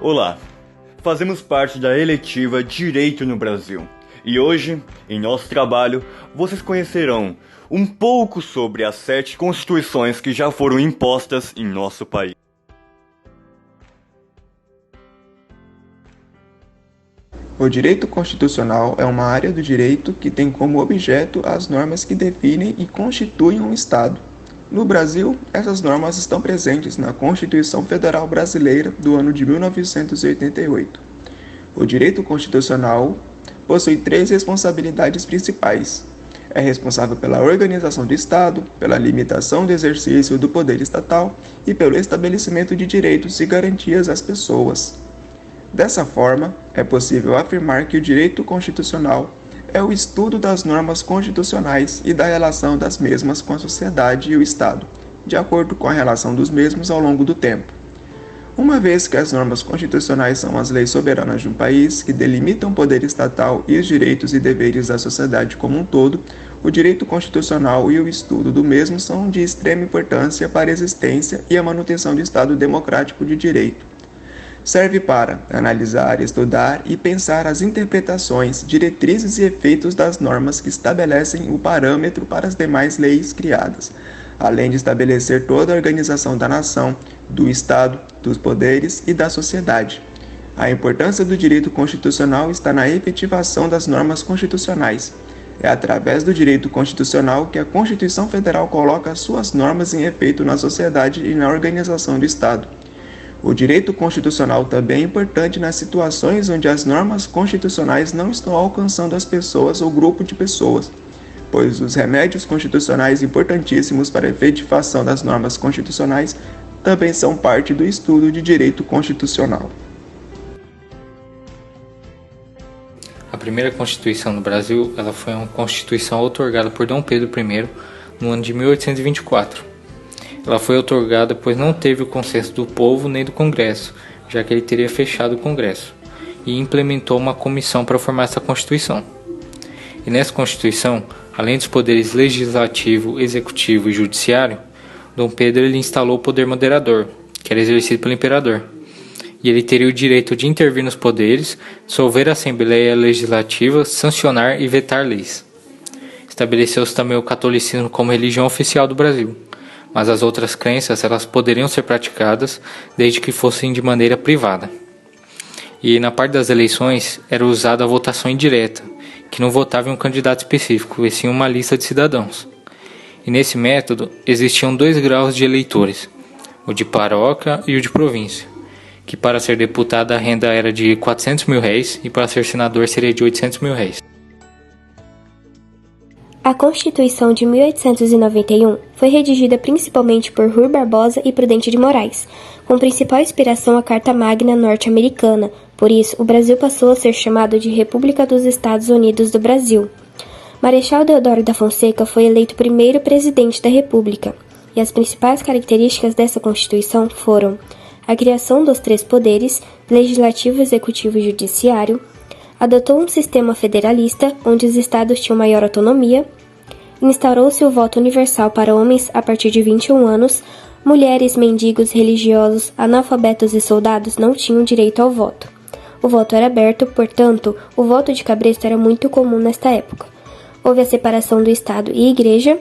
Olá, fazemos parte da eletiva Direito no Brasil e hoje, em nosso trabalho, vocês conhecerão um pouco sobre as 7 constituições que já foram impostas em nosso país. O direito constitucional é uma área do direito que tem como objeto as normas que definem e constituem um Estado. No Brasil, essas normas estão presentes na Constituição Federal Brasileira do ano de 1988. O direito constitucional possui 3 responsabilidades principais. É responsável pela organização do Estado, pela limitação do exercício do poder estatal e pelo estabelecimento de direitos e garantias às pessoas. Dessa forma, é possível afirmar que o direito constitucional é o estudo das normas constitucionais e da relação das mesmas com a sociedade e o Estado, de acordo com a relação dos mesmos ao longo do tempo. Uma vez que as normas constitucionais são as leis soberanas de um país que delimitam o poder estatal e os direitos e deveres da sociedade como um todo, o direito constitucional e o estudo do mesmo são de extrema importância para a existência e a manutenção do Estado democrático de direito. Serve para analisar, estudar e pensar as interpretações, diretrizes e efeitos das normas que estabelecem o parâmetro para as demais leis criadas, além de estabelecer toda a organização da nação, do Estado, dos poderes e da sociedade. A importância do direito constitucional está na efetivação das normas constitucionais. É através do direito constitucional que a Constituição Federal coloca suas normas em efeito na sociedade e na organização do Estado. O direito constitucional também é importante nas situações onde as normas constitucionais não estão alcançando as pessoas ou grupo de pessoas, pois os remédios constitucionais importantíssimos para a efetivação das normas constitucionais também são parte do estudo de direito constitucional. A primeira Constituição no Brasil ela foi uma Constituição outorgada por Dom Pedro I no ano de 1824. Ela foi outorgada pois não teve o consenso do povo nem do Congresso, já que ele teria fechado o Congresso, e implementou uma comissão para formar essa Constituição. E nessa Constituição, além dos poderes legislativo, executivo e judiciário, Dom Pedro ele instalou o poder moderador, que era exercido pelo imperador. E ele teria o direito de intervir nos poderes, dissolver a Assembleia Legislativa, sancionar e vetar leis. Estabeleceu-se também o catolicismo como religião oficial do Brasil, mas as outras crenças elas poderiam ser praticadas desde que fossem de maneira privada. E na parte das eleições era usada a votação indireta, que não votava em um candidato específico, e sim uma lista de cidadãos. E nesse método existiam 2 graus de eleitores, o de paróquia e o de província, que para ser deputado a renda era de R$400.000 e para ser senador seria de R$800.000. A Constituição de 1891 foi redigida principalmente por Rui Barbosa e Prudente de Moraes, com principal inspiração a Carta Magna norte-americana. Por isso, o Brasil passou a ser chamado de República dos Estados Unidos do Brasil. Marechal Deodoro da Fonseca foi eleito primeiro presidente da República, e as principais características dessa Constituição foram a criação dos 3 poderes, legislativo, executivo e judiciário, adotou um sistema federalista, onde os estados tinham maior autonomia, instaurou-se o voto universal para homens a partir de 21 anos, mulheres, mendigos, religiosos, analfabetos e soldados não tinham direito ao voto. O voto era aberto, portanto, o voto de cabresto era muito comum nesta época. Houve a separação do Estado e Igreja,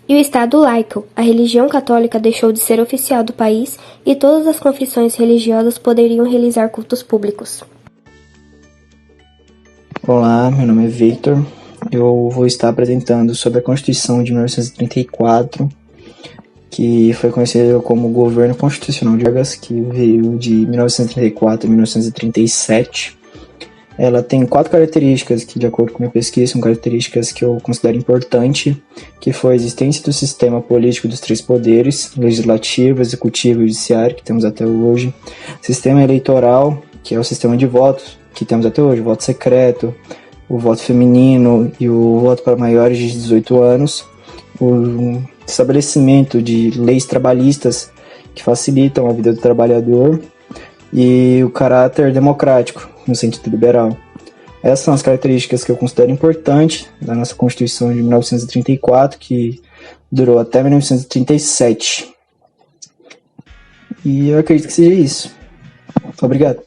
e o Estado laico. A religião católica deixou de ser oficial do país e todas as confissões religiosas poderiam realizar cultos públicos. Olá, meu nome é Victor. Eu vou estar apresentando sobre a Constituição de 1934, que foi conhecida como Governo Constitucional de Vargas, que veio de 1934 a 1937. Ela tem 4 características que, de acordo com minha pesquisa, são características que eu considero importante, que foi a existência do sistema político dos 3 poderes, legislativo, executivo e judiciário, que temos até hoje, sistema eleitoral, que é o sistema de votos, que temos até hoje, o voto secreto, o voto feminino e o voto para maiores de 18 anos, o estabelecimento de leis trabalhistas que facilitam a vida do trabalhador e o caráter democrático, no sentido liberal. Essas são as características que eu considero importantes da nossa Constituição de 1934, que durou até 1937. E eu acredito que seja isso. Obrigado.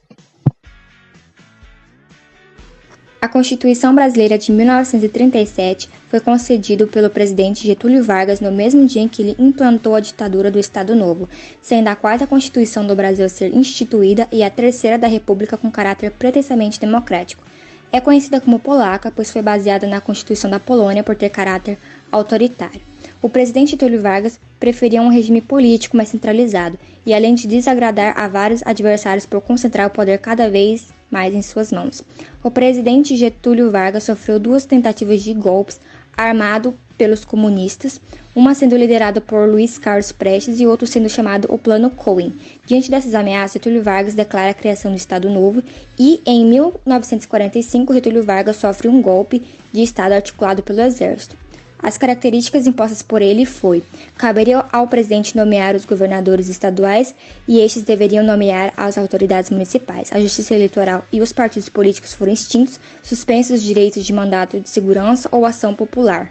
A Constituição Brasileira de 1937 foi concedida pelo presidente Getúlio Vargas no mesmo dia em que ele implantou a ditadura do Estado Novo, sendo a quarta Constituição do Brasil a ser instituída e a terceira da República com caráter pretensamente democrático. É conhecida como polaca, pois foi baseada na Constituição da Polônia por ter caráter autoritário. O presidente Getúlio Vargas preferia um regime político mais centralizado e, além de desagradar a vários adversários por concentrar o poder cada vez mais em suas mãos. O presidente Getúlio Vargas sofreu 2 tentativas de golpes armado pelos comunistas, uma sendo liderada por Luiz Carlos Prestes e outro sendo chamado o Plano Cohen. Diante dessas ameaças, Getúlio Vargas declara a criação do Estado Novo e, em 1945, Getúlio Vargas sofre um golpe de Estado articulado pelo Exército. As características impostas por ele foi: caberia ao presidente nomear os governadores estaduais e estes deveriam nomear as autoridades municipais. A justiça eleitoral e os partidos políticos foram extintos, suspensos os direitos de mandato de segurança ou ação popular.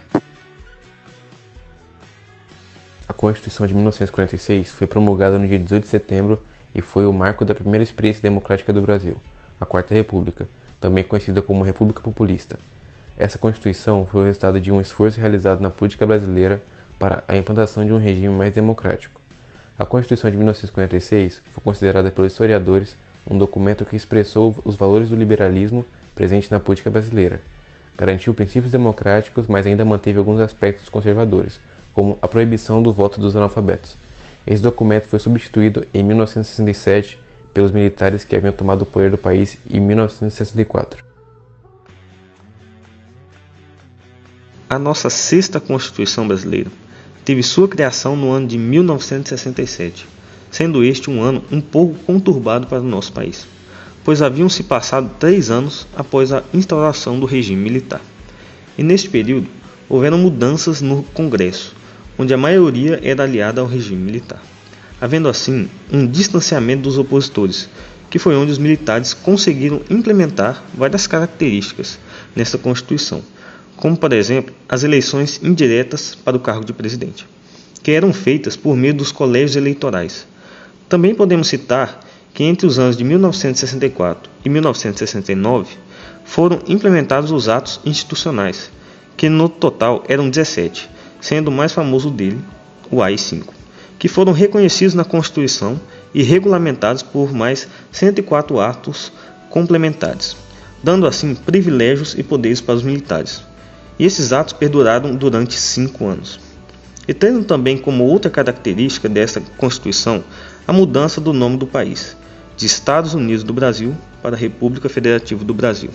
A Constituição de 1946 foi promulgada no dia 18 de setembro e foi o marco da primeira experiência democrática do Brasil, a Quarta República, também conhecida como República Populista. Essa Constituição foi o resultado de um esforço realizado na política brasileira para a implantação de um regime mais democrático. A Constituição de 1946 foi considerada pelos historiadores um documento que expressou os valores do liberalismo presente na política brasileira. Garantiu princípios democráticos, mas ainda manteve alguns aspectos conservadores, como a proibição do voto dos analfabetos. Esse documento foi substituído em 1967 pelos militares que haviam tomado o poder do país em 1964. A nossa sexta Constituição brasileira teve sua criação no ano de 1967, sendo este um ano um pouco conturbado para o nosso país, pois haviam se passado 3 anos após a instauração do regime militar. E neste período houveram mudanças no Congresso, onde a maioria era aliada ao regime militar, havendo assim um distanciamento dos opositores, que foi onde os militares conseguiram implementar várias características nesta Constituição, como, por exemplo, as eleições indiretas para o cargo de presidente, que eram feitas por meio dos colégios eleitorais. Também podemos citar que entre os anos de 1964 e 1969 foram implementados os atos institucionais, que no total eram 17, sendo o mais famoso dele, o AI-5, que foram reconhecidos na Constituição e regulamentados por mais 104 atos complementares, dando assim privilégios e poderes para os militares. E esses atos perduraram durante 5 anos. E tendo também como outra característica desta Constituição a mudança do nome do país, de Estados Unidos do Brasil para República Federativa do Brasil.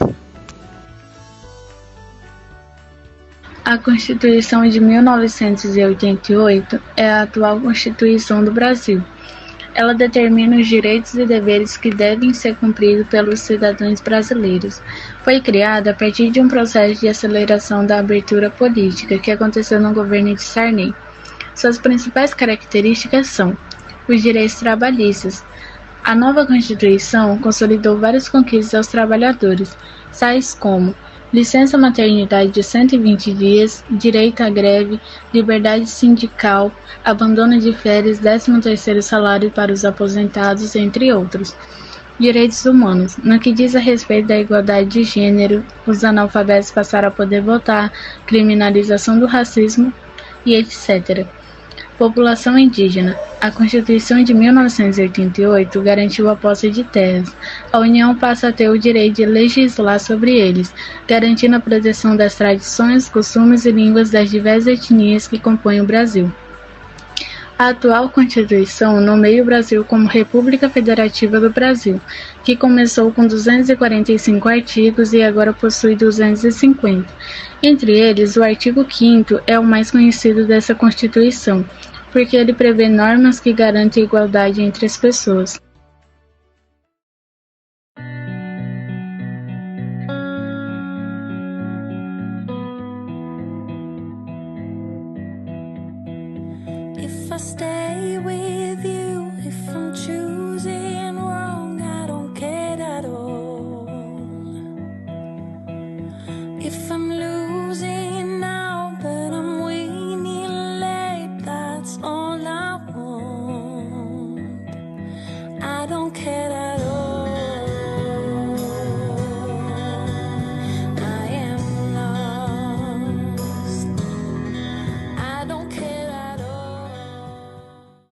A Constituição de 1988 é a atual Constituição do Brasil. Ela determina os direitos e deveres que devem ser cumpridos pelos cidadãos brasileiros. Foi criada a partir de um processo de aceleração da abertura política que aconteceu no governo de Sarney. Suas principais características são os direitos trabalhistas. A nova Constituição consolidou várias conquistas aos trabalhadores, tais como licença maternidade de 120 dias, direito à greve, liberdade sindical, abandono de férias, 13º salário para os aposentados, entre outros. Direitos humanos. No que diz a respeito da igualdade de gênero, os analfabetos passaram a poder votar, criminalização do racismo e etc. População indígena. A Constituição de 1988 garantiu a posse de terras. A União passa a ter o direito de legislar sobre eles, garantindo a proteção das tradições, costumes e línguas das diversas etnias que compõem o Brasil. A atual Constituição nomeia o Brasil como República Federativa do Brasil, que começou com 245 artigos e agora possui 250. Entre eles, o artigo 5º é o mais conhecido dessa Constituição, porque ele prevê normas que garantem a igualdade entre as pessoas. If I stay with